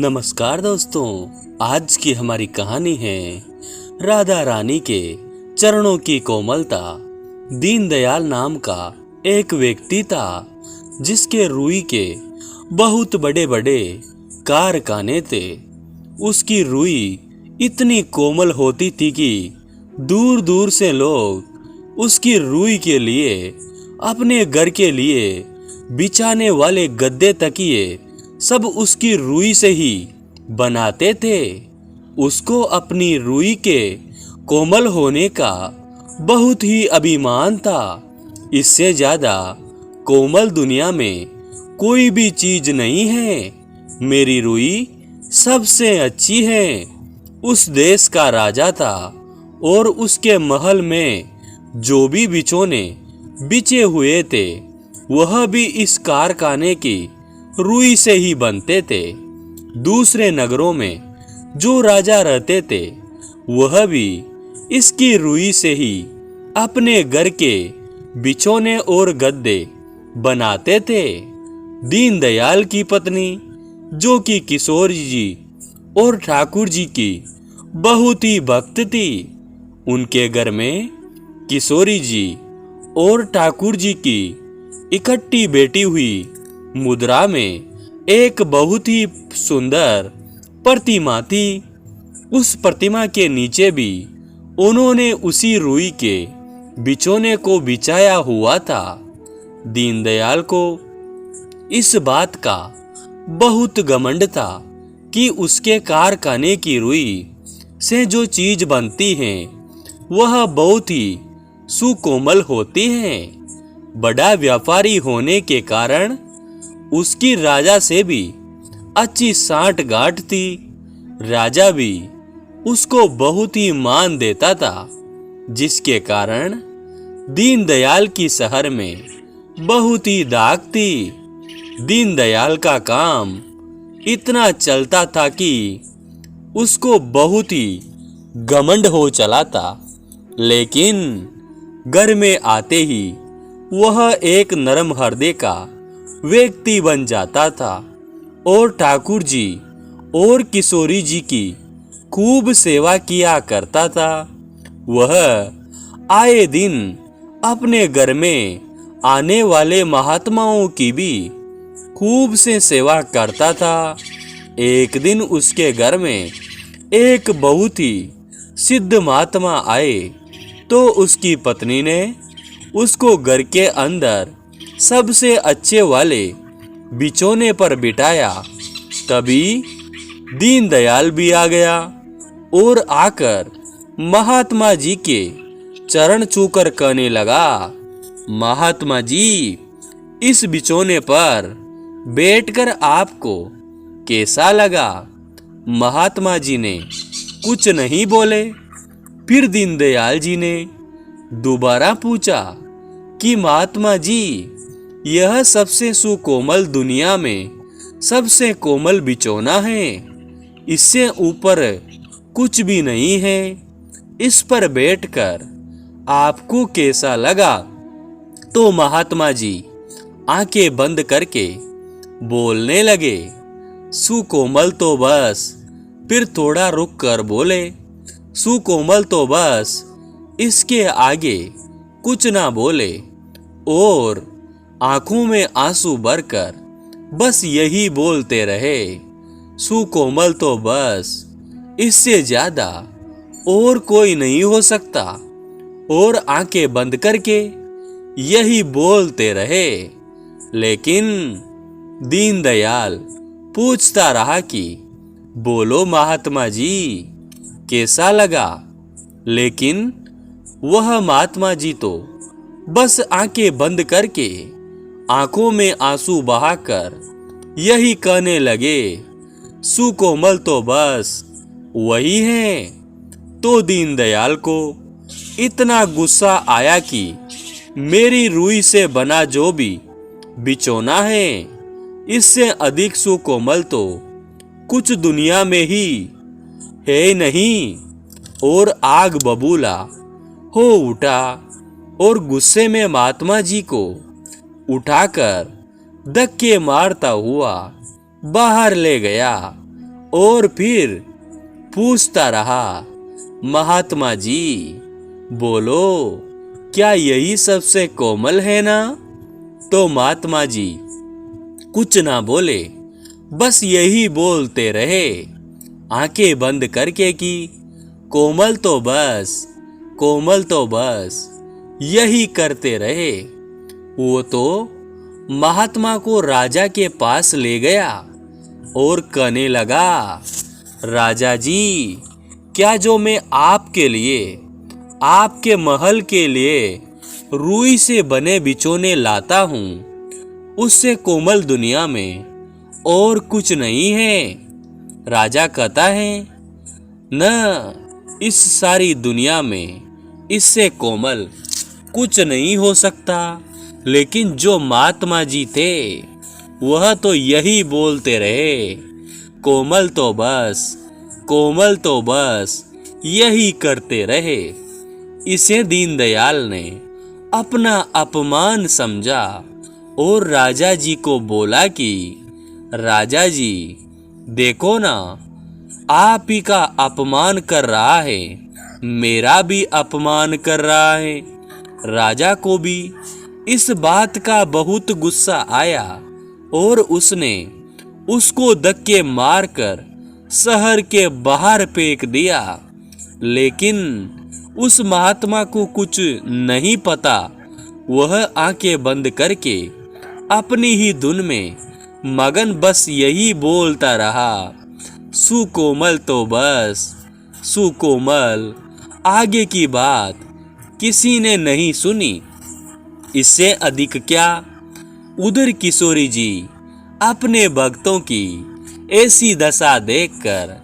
नमस्कार दोस्तों, आज की हमारी कहानी है राधा रानी के चरणों की कोमलता। दीनदयाल नाम का एक व्यक्ति था जिसके रुई के बहुत बड़े बड़े कारखाने थे। उसकी रुई इतनी कोमल होती थी कि दूर दूर से लोग उसकी रुई के लिए अपने घर के लिए बिछाने वाले गद्दे तकिए सब उसकी रुई से ही बनाते थे। उसको अपनी रुई के कोमल होने का बहुत ही अभिमान था। इससे ज्यादा कोमल दुनिया में कोई भी चीज नहीं है। मेरी रुई सबसे अच्छी है। उस देश का राजा था और उसके महल में जो भी बिछोने बिछे हुए थे वह भी इस कारखाने की रुई से ही बनते थे। दूसरे नगरों में जो राजा रहते थे वह भी इसकी रुई से ही अपने घर के बिछोने और गद्दे बनाते थे। दीनदयाल की पत्नी जो कि किशोर जी और ठाकुर जी की बहुत ही भक्त थी, उनके घर में किशोरी जी और ठाकुर जी की इकट्ठी बैठी हुई मुद्रा में एक बहुत ही सुंदर प्रतिमा थी। उस प्रतिमा के नीचे भी उन्होंने उसी रुई के बिछोने को बिछाया हुआ था। दीनदयाल को इस बात का बहुत घमंड था कि उसके कारखाने की रुई से जो चीज बनती है वह बहुत ही सुकोमल होती है। बड़ा व्यापारी होने के कारण उसकी राजा से भी अच्छी सांठ-गांठ थी। राजा भी उसको बहुत ही मान देता था, जिसके कारण दीनदयाल की शहर में बहुत ही धाक थी। दीनदयाल का काम इतना चलता था कि उसको बहुत ही घमंड हो चला था। लेकिन घर में आते ही वह एक नरम हृदय का व्यक्ति बन जाता था और ठाकुर जी और किशोरी जी की खूब सेवा किया करता था। वह आए दिन अपने घर में आने वाले महात्माओं की भी खूब से सेवा करता था। एक दिन उसके घर में एक बहुत ही सिद्ध महात्मा आए तो उसकी पत्नी ने उसको घर के अंदर सबसे अच्छे वाले बिछोने पर बिठाया। तभी दीनदयाल भी आ गया और आकर महात्मा जी के चरण छूकर कहने लगा, महात्मा जी, इस बिछोने पर बैठकर आपको कैसा लगा? महात्मा जी ने कुछ नहीं बोले। फिर दीनदयाल जी ने दोबारा पूछा कि महात्मा जी, यह सबसे सुकोमल दुनिया में सबसे कोमल बिछोना है, इससे ऊपर कुछ भी नहीं है। इस पर बैठकर आपको कैसा लगा? तो महात्मा जी आंखें बंद करके बोलने लगे, सुकोमल तो बस। फिर थोड़ा रुक कर बोले, सुकोमल तो बस, इसके आगे कुछ ना बोले और आंखों में आंसू भरकर बस यही बोलते रहे, सुकोमल तो बस, इससे ज्यादा और कोई नहीं हो सकता। और आंखें बंद करके यही बोलते रहे। लेकिन दीनदयाल पूछता रहा कि बोलो महात्मा जी, कैसा लगा? लेकिन वह महात्मा जी तो बस आंखें बंद करके आंखों में आंसू बहाकर यही कहने लगे, सुकोमल तो बस वही है। तो दीनदयाल को इतना गुस्सा आया कि मेरी रुई से बना जो भी बिछोना है, इससे अधिक सुकोमल तो कुछ दुनिया में ही है नहीं। और आग बबूला हो उठा और गुस्से में महात्मा जी को उठाकर धक्के मारता हुआ बाहर ले गया। और फिर पूछता रहा, महात्मा जी बोलो, क्या यही सबसे कोमल है ना? तो महात्मा जी कुछ ना बोले, बस यही बोलते रहे आंखें बंद करके कि कोमल तो बस, कोमल तो बस, यही करते रहे। वो तो महात्मा को राजा के पास ले गया और कहने लगा, राजा जी, क्या जो मैं आपके लिए, आपके महल के लिए रुई से बने बिछोने लाता हूँ, उससे कोमल दुनिया में और कुछ नहीं है। राजा कहता है, न इस सारी दुनिया में इससे कोमल कुछ नहीं हो सकता। लेकिन जो महात्मा जी थे वह तो यही बोलते रहे, कोमल तो बस, कोमल तो बस, यही करते रहे। इसे दीनदयाल ने अपना अपमान समझा और राजा जी को बोला कि राजा जी देखो ना, आप ही का अपमान कर रहा है, मेरा भी अपमान कर रहा है। राजा को भी इस बात का बहुत गुस्सा आया और उसने उसको धक्के मारकर शहर के बाहर फेंक दिया। लेकिन उस महात्मा को कुछ नहीं पता। वह आंखें बंद करके अपनी ही धुन में मगन बस यही बोलता रहा, सुकोमल तो बस, सुकोमल। आगे की बात किसी ने नहीं सुनी। इससे अधिक क्या, उधर किशोरी जी अपने भक्तों की ऐसी दशा देखकर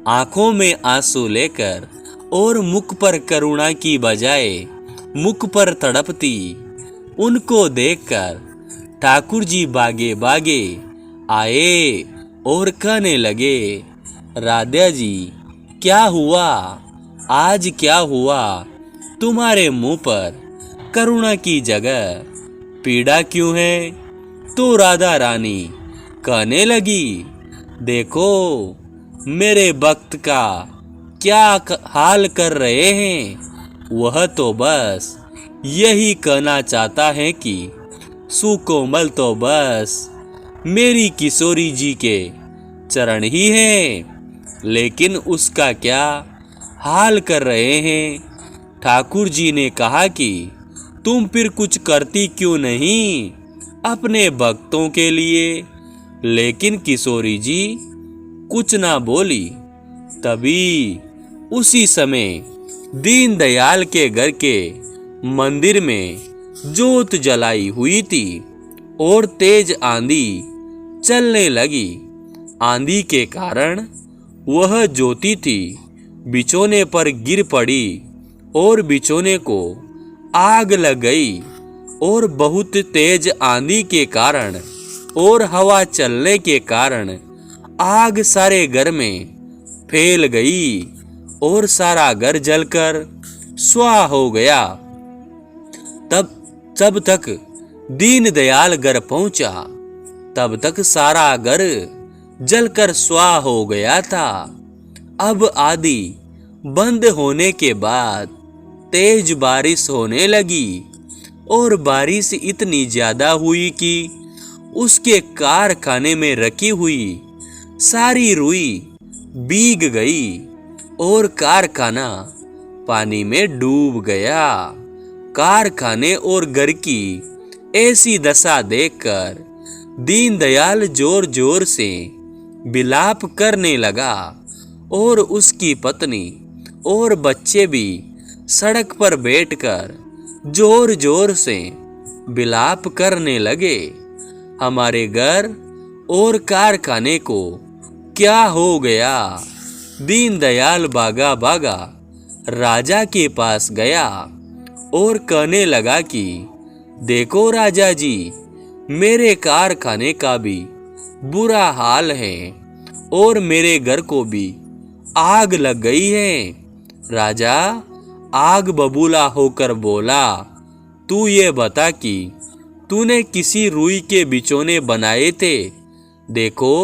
आंखों में आंसू लेकर और मुख पर करुणा की बजाय मुख पर तड़पती उनको देखकर ठाकुर जी भागे भागे आए और कहने लगे, राधा जी क्या हुआ, आज क्या हुआ? तुम्हारे मुंह पर करुणा की जगह पीड़ा क्यों है? तो राधा रानी कहने लगी, देखो मेरे भक्त का क्या हाल कर रहे हैं। वह तो बस यही कहना चाहता है कि सुकोमल तो बस मेरी किशोरी जी के चरण ही हैं, लेकिन उसका क्या हाल कर रहे हैं। ठाकुर जी ने कहा कि तुम फिर कुछ करती क्यों नहीं अपने भक्तों के लिए। लेकिन किशोरी जी कुछ ना बोली। तभी उसी समय दीनदयाल के घर के मंदिर में जोत जलाई हुई थी और तेज आंधी चलने लगी। आंधी के कारण वह ज्योति थी बिछोने पर गिर पड़ी और बिछोने को आग लग गई। और बहुत तेज आंधी के कारण और हवा चलने के कारण आग सारे घर में फैल गई और सारा घर जलकर स्वाह हो गया। तब तक दीनदयाल घर पहुंचा, तब तक सारा घर जलकर स्वाह हो गया था। अब आंधी बंद होने के बाद तेज बारिश होने लगी और बारिश इतनी ज्यादा हुई कि उसके कारखाने में रखी हुई सारी रुई भीग गई और कारखाना पानी में डूब गया। कारखाने और घर की ऐसी दशा देखकर दीनदयाल जोर जोर से विलाप करने लगा और उसकी पत्नी और बच्चे भी सड़क पर बैठकर जोर जोर से विलाप करने लगे। हमारे घर और कारखाने को क्या हो गया? दीनदयाल भागा भागा राजा के पास गया और कहने लगा कि देखो राजा जी, मेरे कारखाने का भी बुरा हाल है और मेरे घर को भी आग लग गई है। राजा आग बबूला होकर बोला, तू ये बता कि तूने किसी रुई के बिछोने बनाए थे? देखो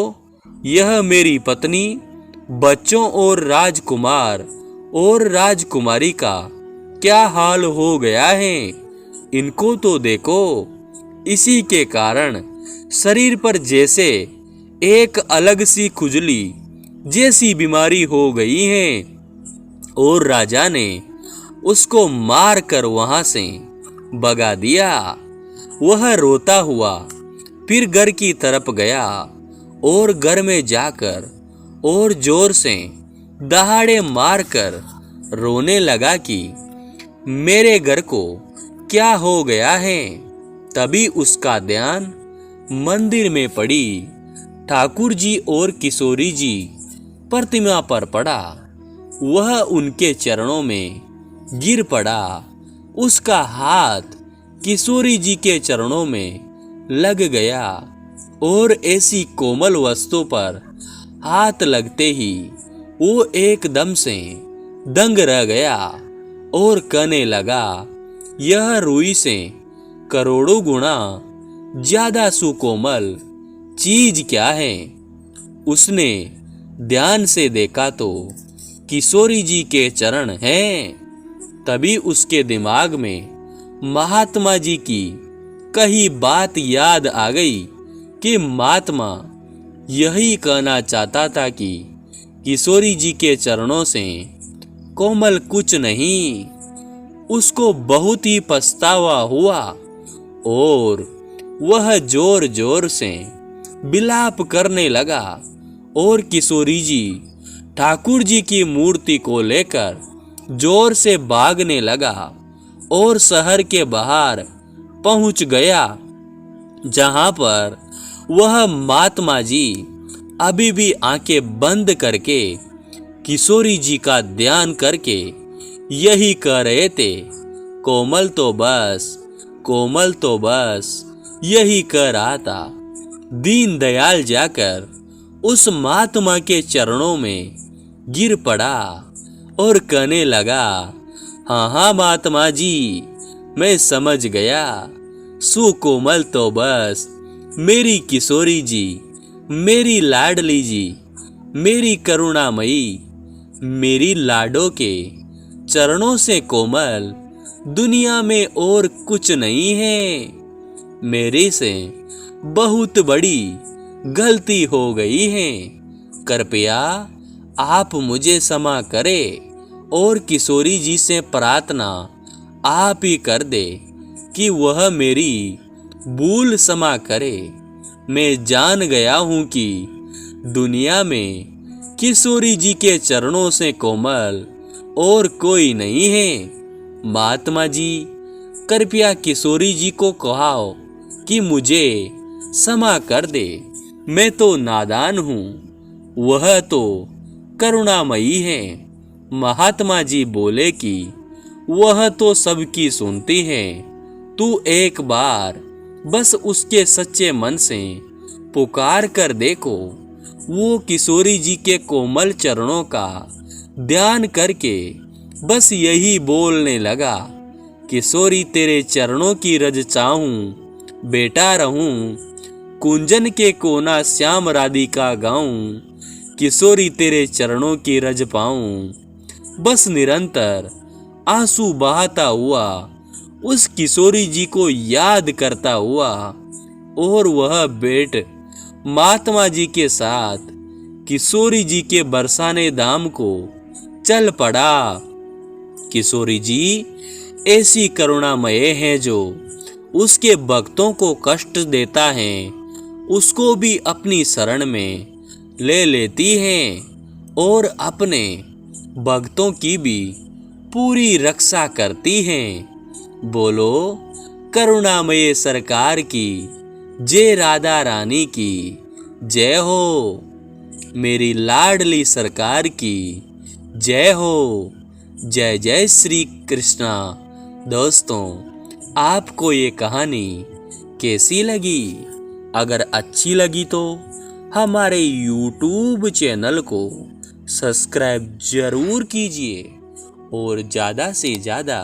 यह मेरी पत्नी बच्चों और राजकुमार और राजकुमारी का क्या हाल हो गया है। इनको तो देखो, इसी के कारण शरीर पर जैसे एक अलग सी खुजली जैसी बीमारी हो गई है। और राजा ने उसको मार कर वहां से भगा दिया। वह रोता हुआ फिर घर की तरफ गया और घर में जाकर और जोर से दहाड़े मारकर रोने लगा कि मेरे घर को क्या हो गया है। तभी उसका ध्यान मंदिर में पड़ी ठाकुर जी और किशोरी जी प्रतिमा पर पड़ा। वह उनके चरणों में गिर पड़ा। उसका हाथ किशोरी जी के चरणों में लग गया और ऐसी कोमल वस्तु पर हाथ लगते ही वो एकदम से दंग रह गया और कहने लगा, यह रुई से करोड़ों गुना ज्यादा सुकोमल चीज क्या है। उसने ध्यान से देखा तो किशोरी जी के चरण हैं। तभी उसके दिमाग में महात्मा जी की कही बात याद आ गई कि महात्मा यही कहना चाहता था कि किशोरी जी के चरणों से कोमल कुछ नहीं। उसको बहुत ही पछतावा हुआ और वह जोर जोर से विलाप करने लगा और किशोरी जी ठाकुर जी की मूर्ति को लेकर जोर से भागने लगा और शहर के बाहर पहुंच गया, जहां पर वह महात्मा जी अभी भी आंखें बंद करके किशोरी जी का ध्यान करके यही कह रहे थे, कोमल तो बस, कोमल तो बस, यही कह रहा था। दीनदयाल जाकर उस महात्मा के चरणों में गिर पड़ा और कहने लगा, हाँ हाँ महात्मा जी, मैं समझ गया। सुकोमल तो बस मेरी किशोरी जी, मेरी लाडली जी, मेरी करुणामयी, मेरी लाडो के चरणों से कोमल दुनिया में और कुछ नहीं है। मेरे से बहुत बड़ी गलती हो गई है। कृपया आप मुझे क्षमा करें और किशोरी जी से प्रार्थना आप ही कर दे कि वह मेरी भूल क्षमा करे। मैं जान गया हूं कि दुनिया में किशोरी जी के चरणों से कोमल और कोई नहीं है। महात्मा जी, कृपया किशोरी जी को कहो कि मुझे क्षमा कर दे। मैं तो नादान हूँ, वह तो करुणामयी है। महात्मा जी बोले कि वह तो सबकी सुनती है। तू एक बार बस उसके सच्चे मन से पुकार कर देखो। वो किशोरी जी के कोमल चरणों का ध्यान करके बस यही बोलने लगा, किशोरी तेरे चरणों की रज चाहूं, बेटा रहूं, कुंजन के कोना श्याम राधिका गाऊं, किशोरी तेरे चरणों की रज पाऊं। बस निरंतर आंसू बहाता हुआ उस किशोरी जी को याद करता हुआ और वह बेट महात्मा जी के साथ किशोरी जी के बरसाने धाम को चल पड़ा। किशोरी जी ऐसी करुणामय है जो उसके भक्तों को कष्ट देता है उसको भी अपनी शरण में ले लेती है और अपने भक्तों की भी पूरी रक्षा करती है। बोलो करुणामय सरकार की जय, राधा रानी की जय हो, मेरी लाडली सरकार की जय हो। जय जय श्री कृष्णा। दोस्तों, आपको ये कहानी कैसी लगी? अगर अच्छी लगी तो हमारे YouTube चैनल को सब्सक्राइब जरूर कीजिए और ज़्यादा से ज़्यादा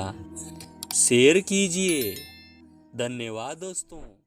शेयर कीजिए। धन्यवाद दोस्तों।